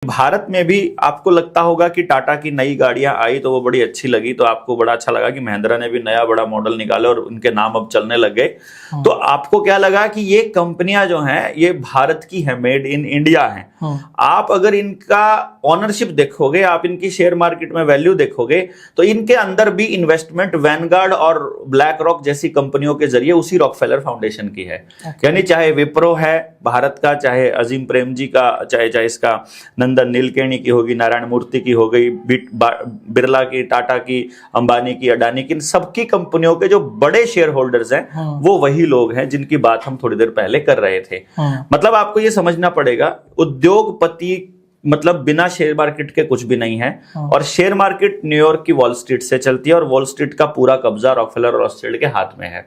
भारत में भी आपको लगता होगा कि टाटा की नई गाड़ियां आई तो वो बड़ी अच्छी लगी, तो आपको बड़ा अच्छा लगा कि महिंद्रा ने भी नया बड़ा मॉडल निकाला और उनके नाम अब चलने लग गए। तो आपको क्या लगा कि ये कंपनियां जो हैं ये भारत की है, मेड इन इंडिया हैं। आप अगर इनका ओनरशिप देखोगे, आप इनकी शेयर मार्केट में वैल्यू देखोगे, तो इनके अंदर भी इन्वेस्टमेंट वैनगार्ड और ब्लैक रॉक जैसी कंपनियों के जरिए उसी रॉकफेलर फाउंडेशन की है। यानी चाहे विप्रो है भारत का, चाहे अजीम प्रेमजी का, चाहे इसका नंदन नीलकेणी की होगी, नारायण मूर्ति की हो गई, बिरला की, टाटा की, अंबानी की, अडानी की, इन सबकी कंपनियों के जो बड़े शेयर होल्डर्स हैं वो वही लोग हैं जिनकी बात हम थोड़ी देर पहले कर रहे थे। मतलब आपको ये समझना पड़ेगा, उद्योगपति मतलब बिना शेयर मार्केट के कुछ भी नहीं है। और शेयर मार्केट न्यूयॉर्क की वॉल स्ट्रीट से चलती है और वॉल स्ट्रीट का पूरा कब्जा रॉकफेलर रॉथस्चिल्ड के हाथ में है।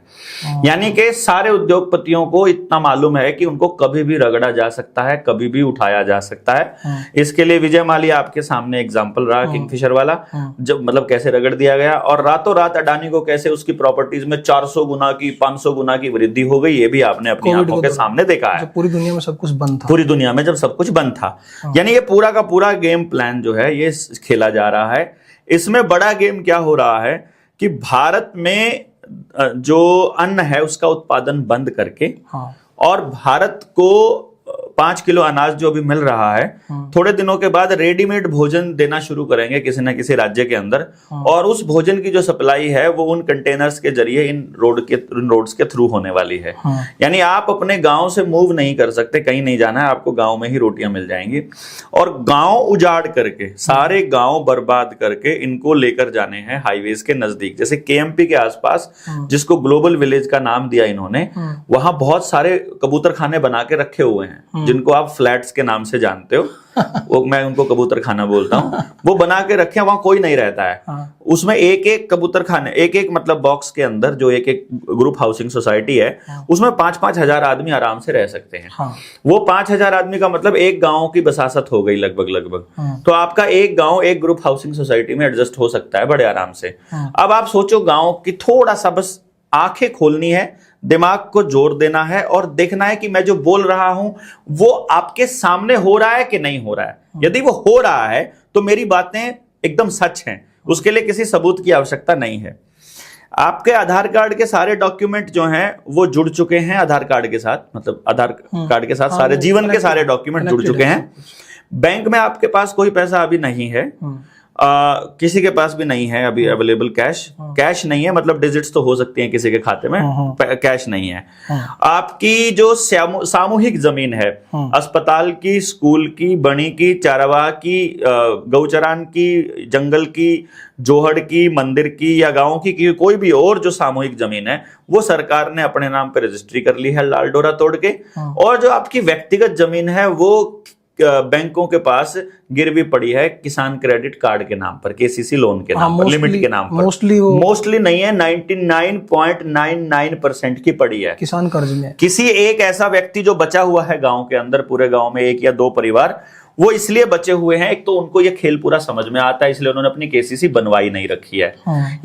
यानी कि सारे उद्योगपतियों को इतना मालूम है कि उनको कभी भी रगड़ा जा सकता है, कभी भी उठाया जा सकता है। इसके लिए विजय माल्या आपके सामने एग्जाम्पल रहा, किंगफिशर वाला, जब मतलब कैसे रगड़ दिया गया और रातों रात अडानी को कैसे उसकी प्रॉपर्टीज में 400 गुना की, 500 गुना की वृद्धि हो गई, ये भी आपने अपनी आंखों के सामने देखा है। पूरी दुनिया में सब कुछ बंद था, पूरी दुनिया में जब सब कुछ बंद था। यानी पूरा का पूरा गेम प्लान जो है ये खेला जा रहा है। इसमें बड़ा गेम क्या हो रहा है कि भारत में जो अन्न है उसका उत्पादन बंद करके और भारत को 5 किलो अनाज जो भी मिल रहा है, थोड़े दिनों के बाद रेडीमेड भोजन देना शुरू करेंगे किसी न किसी राज्य के अंदर। और उस भोजन की जो सप्लाई है वो उन कंटेनर्स के जरिए इन रोड्स के थ्रू होने वाली है। यानी आप अपने गांव से मूव नहीं कर सकते, कहीं नहीं जाना है, आपको गांव में ही रोटियां मिल जाएंगी। और गांव उजाड़ करके, सारे गांव बर्बाद करके इनको लेकर जाने हैं हाईवेज के नजदीक, जैसे केएमपी के आसपास, जिसको ग्लोबल विलेज का नाम दिया इन्होंने। वहां बहुत सारे कबूतर खाने बना के रखे हुए हैं जिनको आप फ्लैट्स के नाम से जानते हो, वो मैं उनको कबूतर खाना बोलता हूँ। वो बना के रखे, वहां कोई नहीं रहता है। उसमें एक एक कबूतर खाने, एक एक मतलब बॉक्स के अंदर जो एक एक ग्रुप हाउसिंग सोसाइटी है, उसमें 5-5 हजार आदमी आराम से रह सकते हैं। वो 5,000 आदमी का मतलब एक गांव की बसासत हो गई लगभग। तो आपका एक गांव एक ग्रुप हाउसिंग सोसाइटी में एडजस्ट हो सकता है बड़े आराम से। अब आप सोचो, गांव की थोड़ा सा बस आंखें खोलनी है, दिमाग को जोर देना है और देखना है कि मैं जो बोल रहा हूं वो आपके सामने हो रहा है कि नहीं हो रहा है। यदि वो हो रहा है तो मेरी बातें एकदम सच हैं, उसके लिए किसी सबूत की आवश्यकता नहीं है। आपके आधार कार्ड के सारे डॉक्यूमेंट जो हैं वो जुड़ चुके हैं आधार कार्ड के साथ, मतलब आधार कार्ड के साथ सारे जीवन के सारे डॉक्यूमेंट जुड़ चुके हैं। बैंक में आपके पास कोई पैसा अभी नहीं है, किसी के पास भी नहीं है अभी अवेलेबल कैश नहीं है, मतलब डिजिट्स तो हो सकती हैं किसी के खाते में, कैश नहीं है। आपकी जो सामूहिक जमीन है, अस्पताल की, स्कूल की, बणी की, चारावाह की, गौचरान की, जंगल की, जोहड़ की, मंदिर की या गांव की कोई भी और जो सामूहिक जमीन है, वो सरकार ने अपने नाम पर रजिस्ट्री कर ली है लाल डोरा तोड़ के। और जो आपकी व्यक्तिगत जमीन है वो बैंकों के पास गिरवी पड़ी है किसान क्रेडिट कार्ड के नाम पर, केसीसी लोन के नाम पर, लिमिट के नाम पर। मोस्टली नहीं है, 99.99% की पड़ी है किसान कर्ज में। किसी एक ऐसा व्यक्ति जो बचा हुआ है गांव के अंदर, पूरे गांव में 1 या 2 परिवार, वो इसलिए बचे हुए हैं, एक तो उनको ये खेल पूरा समझ में आता है इसलिए उन्होंने अपनी केसीसी बनवाई नहीं रखी है।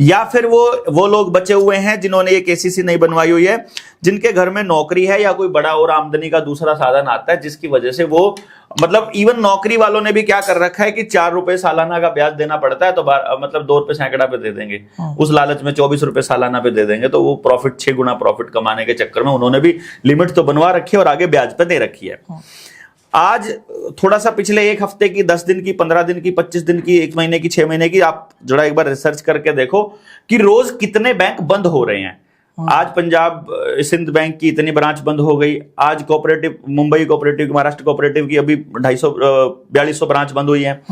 या फिर वो लोग बचे हुए हैं जिन्होंने ये केसीसी नहीं बनवाई हुई है, जिनके घर में नौकरी है या कोई बड़ा और आमदनी का दूसरा साधन आता है, जिसकी वजह से वो, मतलब इवन नौकरी वालों ने भी क्या कर रखा है कि 4 रुपए सालाना का ब्याज देना पड़ता है, तो मतलब 2 रुपए सैकड़ा पे दे देंगे, उस लालच में 24 रुपए सालाना पे दे देंगे, तो वो प्रॉफिट 6 गुना प्रॉफिट कमाने के चक्कर में उन्होंने भी लिमिट तो बनवा रखी है और आगे ब्याज पे दे रखी है। आज थोड़ा सा पिछले 1 हफ्ते की, 10 दिन की, 15 दिन की, 25 दिन की, 1 महीने की, 6 महीने की, आप जरा एक बार रिसर्च करके देखो कि रोज कितने बैंक बंद हो रहे हैं। आज पंजाब सिंध बैंक की इतनी ब्रांच बंद हो गई, आज cooperative, Mumbai cooperative, Maharashtra cooperative की अभी 4200 ब्रांच बंद हुई है।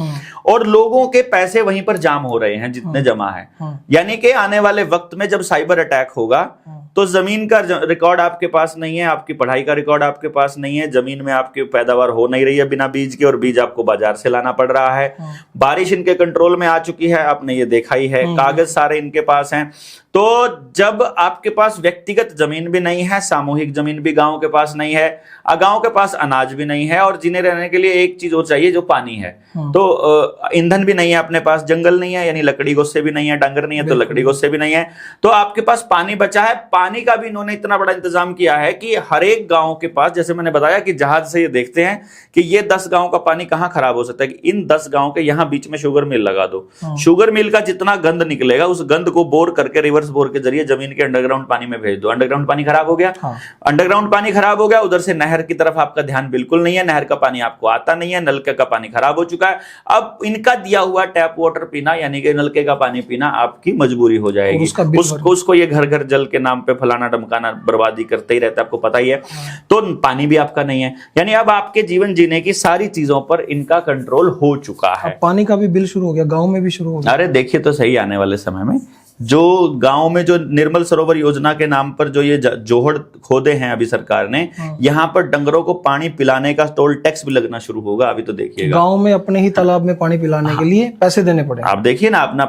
और लोगों के पैसे वहीं पर जाम हो रहे हैं जितने जमा है। यानी कि आने वाले वक्त में जब साइबर अटैक होगा तो जमीन का रिकॉर्ड आपके पास नहीं है, आपकी पढ़ाई का रिकॉर्ड आपके पास नहीं है, जमीन में आपकी पैदावार हो नहीं रही है बिना बीज के, और बीज आपको बाजार से लाना पड़ रहा है। बारिश इनके कंट्रोल में आ चुकी है, आपने ये देखा ही है, कागज सारे इनके पास हैं। तो जब आपके पास व्यक्तिगत जमीन भी नहीं है, सामूहिक जमीन भी गांव के पास नहीं है, गांव के पास अनाज भी नहीं है, और जीने रहने के लिए एक चीज और चाहिए जो पानी है, तो ईंधन भी नहीं है अपने पास, जंगल नहीं है यानी लकड़ी गोस्से भी नहीं है, डांगर नहीं है तो लकड़ी गोस्से भी नहीं है, तो आपके पास पानी बचा है। पानी का भी इन्होंने इतना बड़ा इंतजाम किया है कि हर एक गांव के पास, जैसे मैंने बताया कि जहाज से ये देखते हैं कि ये 10 गांव का पानी कहां खराब हो सकता है, कि इन 10 गांव के यहां बीच में शुगर मिल लगा दो। शुगर मिल का जितना गंद निकलेगा उस गंद को बोर करके रिवर्स बोर के जरिए जमीन के अंडरग्राउंड पानी में भेज दो। अंडरग्राउंड पानी खराब हो गया, अंडरग्राउंड पानी खराब हो गया, उधर से नहर की तरफ आपका ध्यान बिल्कुल नहीं है, नहर का पानी आपको आता नहीं है, नलके का पानी खराब हो चुका है। अब इनका दिया हुआ टैप वाटर पीना यानी कि नलके का पानी पीना आपकी मजबूरी हो जाएगी। उसको ये घर घर जल के नाम पे फलाना डमकाना बर्बादी करते ही रहता है, आपको पता ही है। तो पानी भी आपका नहीं है, यानी अब आपके जीवन जीने की सारी चीजों पर इनका कंट्रोल हो चुका है। पानी का भी बिल शुरू हो गया, गांव में भी शुरू हो गया। अरे देखिए तो सही, आने वाले समय में जो गांव में जो निर्मल सरोवर योजना के नाम पर जो ये जोहड़ खोदे हैं अभी सरकार ने, यहाँ पर डंगरों को पानी पिलाने का टोल टैक्स भी लगना शुरू होगा। अभी तो देखिएगा गांव में अपने ही तालाब में पानी पिलाने के लिए पैसे देने पड़े। आप देखिए ना, अपना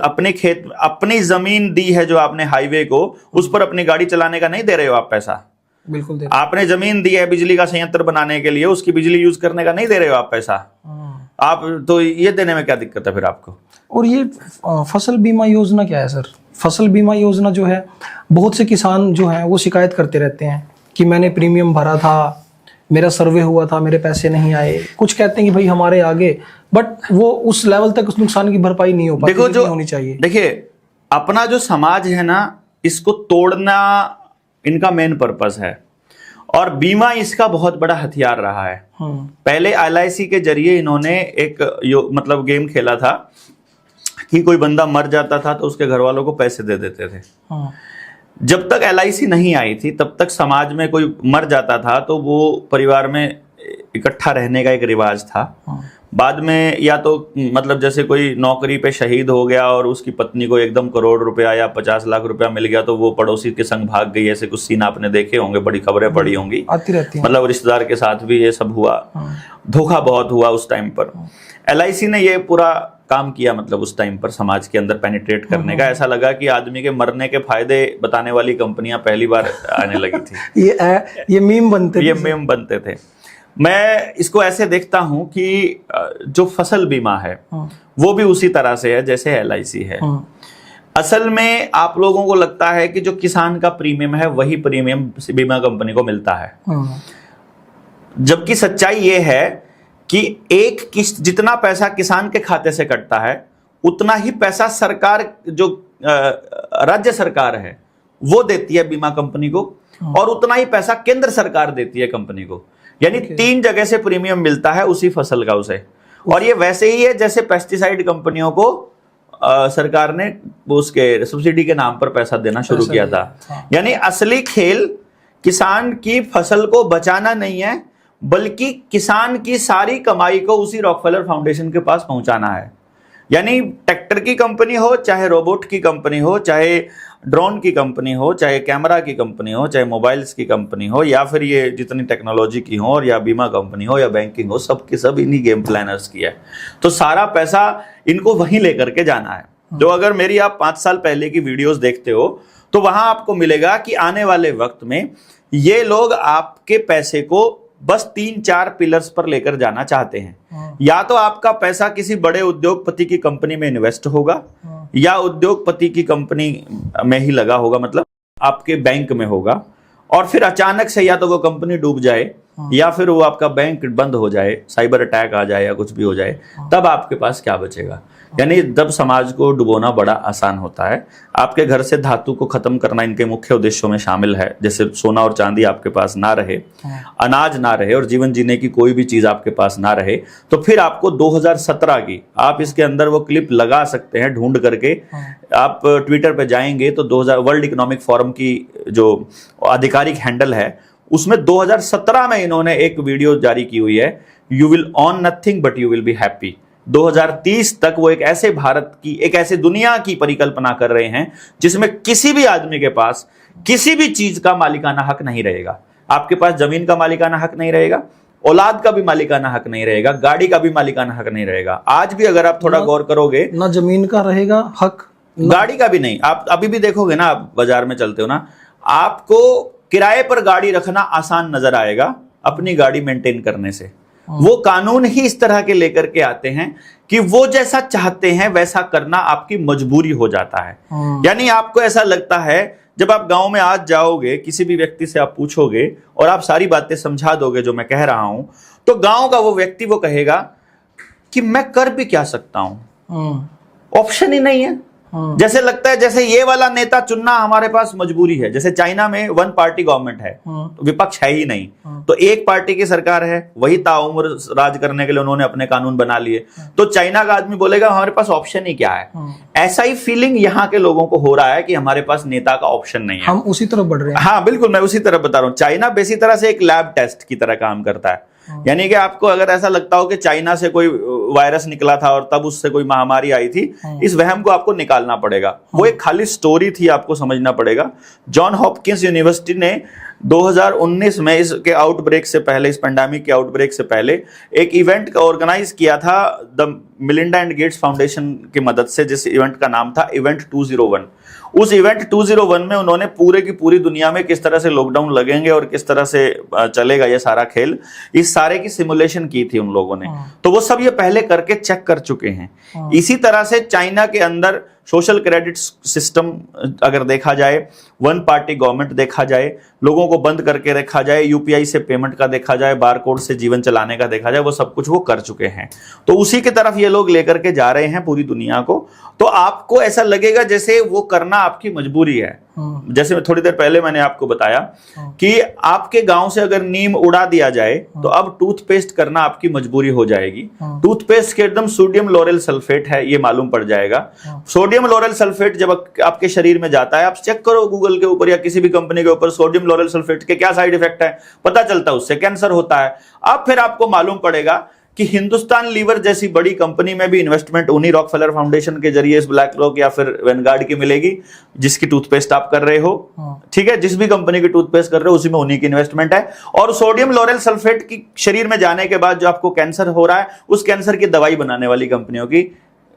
अपने खेत, अपनी जमीन दी है जो आपने हाईवे को, उस पर अपनी गाड़ी चलाने का नहीं दे रहे हो आप पैसा। बिल्कुल आपने जमीन दी है बिजली का संयंत्र बनाने के लिए, उसकी बिजली यूज करने का नहीं दे रहे हो आप पैसा। आप तो ये देने में क्या दिक्कत है फिर आपको। और ये फसल बीमा योजना क्या है सर? फसल बीमा योजना जो है, बहुत से किसान जो है वो शिकायत करते रहते हैं कि मैंने प्रीमियम भरा था, मेरा सर्वे हुआ था, मेरे पैसे नहीं आए। कुछ कहते हैं कि भाई हमारे आगे, बट वो उस लेवल तक उस नुकसान की भरपाई नहीं हो पाती। देखो जो होनी चाहिए, देखिए अपना जो समाज है ना, इसको तोड़ना इनका मेन पर्पस है, और बीमा इसका बहुत बड़ा हथियार रहा है। पहले LIC के जरिए इन्होंने एक मतलब गेम खेला था कि कोई बंदा मर जाता था तो उसके घर वालों को पैसे दे देते थे। जब तक LIC नहीं आई थी तब तक समाज में कोई मर जाता था तो वो परिवार में इकट्ठा रहने का एक रिवाज था। बाद में या तो मतलब जैसे कोई नौकरी पे शहीद हो गया और उसकी पत्नी को एकदम करोड़ रुपया या 50 लाख रुपया मिल गया तो वो पड़ोसी के संग भाग गई। ऐसे कुछ सीन आपने देखे होंगे, बड़ी खबरें पड़ी होंगी, आती रहती हैं। मतलब रिश्तेदार के साथ भी ये सब हुआ। धोखा बहुत हुआ उस टाइम पर। LIC ने ये पूरा काम किया, मतलब उस टाइम पर समाज के अंदर पेनिट्रेट करने का। ऐसा लगा कि आदमी के मरने के फायदे बताने वाली कंपनियां पहली बार आने लगी थी। ये मीम बनते थे। मैं इसको ऐसे देखता हूं कि जो फसल बीमा है वो भी उसी तरह से है जैसे LIC है। असल में आप लोगों को लगता है कि जो किसान का प्रीमियम है वही प्रीमियम बीमा कंपनी को मिलता है, जबकि सच्चाई ये है कि एक किस्त जितना पैसा किसान के खाते से कटता है उतना ही पैसा सरकार, जो राज्य सरकार है वो देती है बीमा कंपनी को, और उतना ही पैसा केंद्र सरकार देती है कंपनी को। यानी 3 जगह से प्रीमियम मिलता है उसी फसल का उसे। और ये वैसे ही है जैसे पेस्टिसाइड कंपनियों को सरकार ने उसके सब्सिडी के नाम पर पैसा देना शुरू किया था। यानी असली खेल किसान की फसल को बचाना नहीं है, बल्कि किसान की सारी कमाई को उसी रॉकफेलर फाउंडेशन के पास पहुंचाना है। यानी ट्रैक्टर की कंपनी हो, चाहे रोबोट की कंपनी हो, चाहे ड्रोन की कंपनी हो, चाहे कैमरा की कंपनी हो, चाहे मोबाइल्स की कंपनी हो, या फिर ये जितनी टेक्नोलॉजी की हो, और या बीमा कंपनी हो या बैंकिंग हो, सब की सब इन्हीं गेम प्लानर्स की है। तो सारा पैसा इनको वहीं लेकर के जाना है। जो अगर मेरी आप 5 साल पहले की वीडियोस देखते हो तो वहां आपको मिलेगा कि आने वाले वक्त में ये लोग आपके पैसे को बस 3-4 पिलर्स पर लेकर जाना चाहते हैं। या तो आपका पैसा किसी बड़े उद्योगपति की कंपनी में इन्वेस्ट होगा, या उद्योगपति की कंपनी में ही लगा होगा, मतलब आपके बैंक में होगा, और फिर अचानक से या तो वो कंपनी डूब जाए या फिर वो आपका बैंक बंद हो जाए, साइबर अटैक आ जाए या कुछ भी हो जाए, तब आपके पास क्या बचेगा। यानी जब समाज को डुबोना बड़ा आसान होता है। आपके घर से धातु को खत्म करना इनके मुख्य उद्देश्यों में शामिल है। जैसे सोना और चांदी आपके पास ना रहे, अनाज ना रहे, और जीवन जीने की कोई भी चीज आपके पास ना रहे, तो फिर आपको 2017 की, आप इसके अंदर वो क्लिप लगा सकते हैं ढूंढ करके। आप ट्विटर पे जाएंगे तो 2000 वर्ल्ड इकोनॉमिक फोरम की जो आधिकारिक हैंडल है उसमें 2017 में इन्होंने एक वीडियो जारी की हुई है, you will on nothing but you will be happy. 2030 तक वो एक ऐसे भारत की, एक ऐसे दुनिया की परिकल्पना कर रहे हैं जिसमें किसी भी आदमी के पास किसी भी चीज का मालिकाना हक नहीं रहेगा। आपके पास जमीन का मालिकाना हक नहीं रहेगा, औलाद का भी मालिकाना हक नहीं रहेगा, गाड़ी का भी मालिकाना हक नहीं रहेगा। आज भी अगर आप थोड़ा गौर करोगे, ना जमीन का रहेगा हक, गाड़ी का भी नहीं। आप अभी भी देखोगे ना, आप बाजार में चलते हो ना, आपको किराए पर गाड़ी रखना आसान नजर आएगा अपनी गाड़ी मेंटेन करने से। वो कानून ही इस तरह के लेकर के आते हैं कि वो जैसा चाहते हैं वैसा करना आपकी मजबूरी हो जाता है। यानी आपको ऐसा लगता है जब आप गांव में आज जाओगे, किसी भी व्यक्ति से आप पूछोगे और आप सारी बातें समझा दोगे जो मैं कह रहा हूं, तो गांव का वो व्यक्ति वो कहेगा कि मैं कर भी क्या सकता हूं, ऑप्शन ही नहीं है। जैसे लगता है जैसे ये वाला नेता चुनना हमारे पास मजबूरी है। जैसे चाइना में वन पार्टी गवर्नमेंट है, तो विपक्ष है ही नहीं, तो एक पार्टी की सरकार है, वही ताउम्र राज करने के लिए उन्होंने अपने कानून बना लिए। तो चाइना का आदमी बोलेगा हमारे पास ऑप्शन ही क्या है। ऐसा ही फीलिंग यहाँ के लोगों को हो रहा है कि हमारे पास नेता का ऑप्शन नहीं है, हम उसी तरफ बढ़ रहे हैं। हाँ बिल्कुल, मैं उसी तरफ बता रहा हूँ। चाइना बेसी तरह से एक लैब टेस्ट की तरह काम करता है। यानी कि आपको अगर ऐसा लगता हो कि चाइना से कोई वायरस निकला था और तब उससे कोई महामारी आई थी, इस वहम को आपको निकालना पड़ेगा। वो एक खाली स्टोरी थी, आपको समझना पड़ेगा। जॉन हॉपकिंस यूनिवर्सिटी ने 2019 में इसके आउटब्रेक से पहले, इस पेंडेमिक के आउटब्रेक से पहले एक इवेंट का ऑर्गेनाइज किया था the Melinda and Gates foundation की मदद से, जिस इवेंट का नाम था इवेंट 201। उस इवेंट 201 में उन्होंने पूरे की पूरी दुनिया में किस तरह से लॉकडाउन लगेंगे और किस तरह से चलेगा ये सारा खेल, इस सारे की सिमुलेशन की थी उन लोगों ने। तो वो सब ये पहले करके चेक कर चुके हैं। इसी तरह से चाइना के अंदर सोशल क्रेडिट सिस्टम अगर देखा जाए, वन पार्टी गवर्नमेंट देखा जाए, लोगों को बंद करके रखा जाए, यूपीआई से पेमेंट का देखा जाए, बारकोड से जीवन चलाने का देखा जाए, वो सब कुछ वो कर चुके हैं। तो उसी की तरफ ये लोग लेकर के जा रहे हैं पूरी दुनिया को। तो आपको ऐसा लगेगा जैसे वो करना आपकी मजबूरी है। जैसे थोड़ी देर पहले मैंने आपको बताया कि आपके गांव से अगर नीम उड़ा दिया जाए तो अब टूथपेस्ट करना आपकी मजबूरी हो जाएगी। टूथपेस्ट के एकदम सोडियम लोरेल सल्फेट है, ये मालूम पड़ जाएगा। सोडियम लोरेल सल्फेट जब आपके शरीर में जाता है, आप चेक करो गूगल के ऊपर या किसी भी कंपनी के ऊपर, सोडियम लोरेल सल्फेट के क्या साइड इफेक्ट है पता चलता है, उससे कैंसर होता है। अब फिर आपको मालूम पड़ेगा कि हिंदुस्तान लीवर जैसी बड़ी कंपनी में भी इन्वेस्टमेंट उन्हीं रॉकफेलर फाउंडेशन के जरिए, इस ब्लैक रॉक या फिर वेनगार्ड की मिलेगी, जिसकी टूथपेस्ट आप कर रहे हो। ठीक है, जिस भी कंपनी की टूथपेस्ट कर रहे हो उसी में उन्हीं की इन्वेस्टमेंट है। और सोडियम लोरेल सल्फेट की शरीर में जाने के बाद जो आपको कैंसर हो रहा है, उस कैंसर की दवाई बनाने वाली कंपनियों की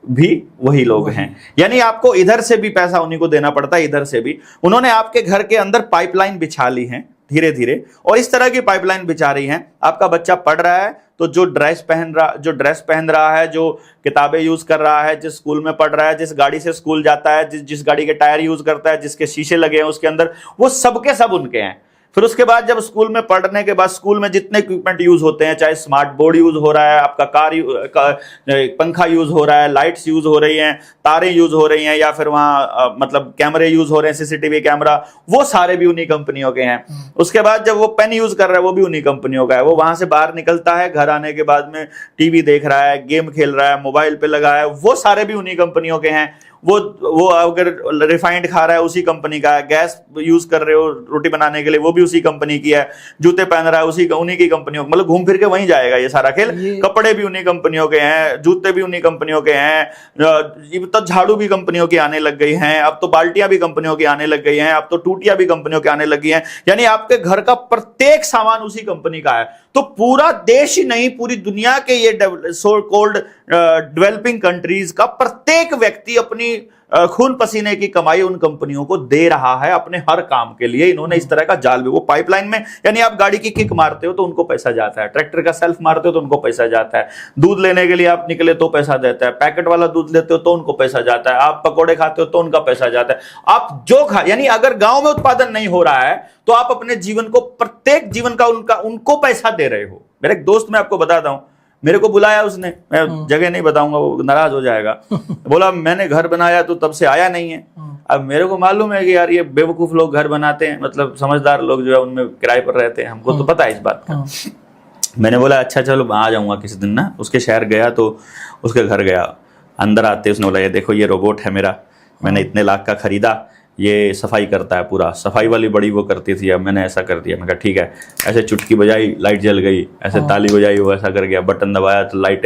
भी वही लोग हैं। यानी आपको इधर से भी पैसा उन्हीं को देना पड़ता है, इधर से भी। उन्होंने आपके घर के अंदर पाइपलाइन बिछा ली है धीरे धीरे, और इस तरह की पाइपलाइन बिछा रही हैं। आपका बच्चा पढ़ रहा है तो जो ड्रेस पहन रहा है, जो किताबें यूज कर रहा है, जिस स्कूल में पढ़ रहा है, जिस गाड़ी से स्कूल जाता है, जिस गाड़ी के टायर यूज करता है, जिसके शीशे लगे हैं उसके अंदर, वो सबके सब उनके हैं। फिर उसके बाद जब स्कूल में पढ़ने के बाद स्कूल में जितने इक्विपमेंट यूज होते हैं, चाहे स्मार्ट बोर्ड यूज हो रहा है, आपका पंखा यूज हो रहा है, लाइट्स यूज हो रही हैं, तारें यूज हो रही हैं, या फिर वहाँ मतलब कैमरे यूज हो रहे हैं, सीसीटीवी कैमरा, वो सारे भी उन्हीं कंपनियों के हैं। उसके बाद जब वो पेन यूज कर रहा है वो भी उन्हीं कंपनियों का है। वो वहां से बाहर निकलता है, घर आने के बाद में टीवी देख रहा है, गेम खेल रहा है, मोबाइल पे लगा है, वो सारे भी उन्हीं कंपनियों के हैं। वो अगर रिफाइंड खा रहा है उसी कंपनी का है, गैस यूज कर रहे हो रोटी बनाने के लिए वो भी उसी कंपनी की है, जूते पहन रहा है उन्हीं की कंपनियों, मतलब घूम फिर के वहीं जाएगा ये सारा खेल। कपड़े भी उन्हीं कंपनियों के हैं, जूते भी उन्हीं कंपनियों के हैं, तो झाड़ू भी कंपनियों की आने लग गई हैं, अब तो बाल्टियां भी कंपनियों की आने लग गई हैं, अब तो टूटियां भी कंपनियों की आने लगी हैं। यानी आपके घर का प्रत्येक सामान उसी कंपनी का है। तो पूरा देश ही नहीं, पूरी दुनिया के ये सो कॉल्ड डेवलपिंग कंट्रीज का प्रत्येक व्यक्ति अपनी खून पसीने की कमाई उन कंपनियों को दे रहा है अपने हर काम के लिए। इन्होंने इस तरह का जाल भी, वो पाइपलाइन में, यानी आप गाड़ी की किक मारते हो तो उनको पैसा जाता है, ट्रैक्टर का सेल्फ मारते हो तो उनको पैसा जाता है, दूध लेने के लिए आप निकले तो पैसा देता है, पैकेट वाला दूध लेते हो तो उनको पैसा जाता है, आप पकौड़े खाते हो तो उनका पैसा जाता है। आप जो यानी अगर गांव में उत्पादन नहीं हो रहा है तो आप अपने जीवन को, प्रत्येक जीवन का उनको पैसा दे रहे हो। मेरे एक दोस्त, मैं आपको बताता हूं, मेरे को बुलाया उसने, मैं जगह नहीं बताऊंगा वो नाराज हो जाएगा, बोला मैंने घर बनाया तो तब से आया नहीं है। अब मेरे को मालूम है कि यार ये बेवकूफ लोग घर बनाते हैं, मतलब समझदार लोग जो है उनमें किराए पर रहते हैं, हमको तो पता है इस बात का। मैंने बोला अच्छा चलो आ जाऊंगा किसी दिन ना। उसके शहर गया तो उसके घर गया, अंदर आते उसने बोला ये देखो ये रोबोट है मेरा, मैंने इतने लाख का खरीदा, ये सफाई करता है, पूरा सफाई वाली बड़ी वो करती थी, अब मैंने ऐसा कर दिया। मैं कहा ठीक है, ऐसे चुटकी बजाई लाइट जल गई, ऐसे ताली बजाई वो ऐसा कर गया, बटन दबाया तो लाइट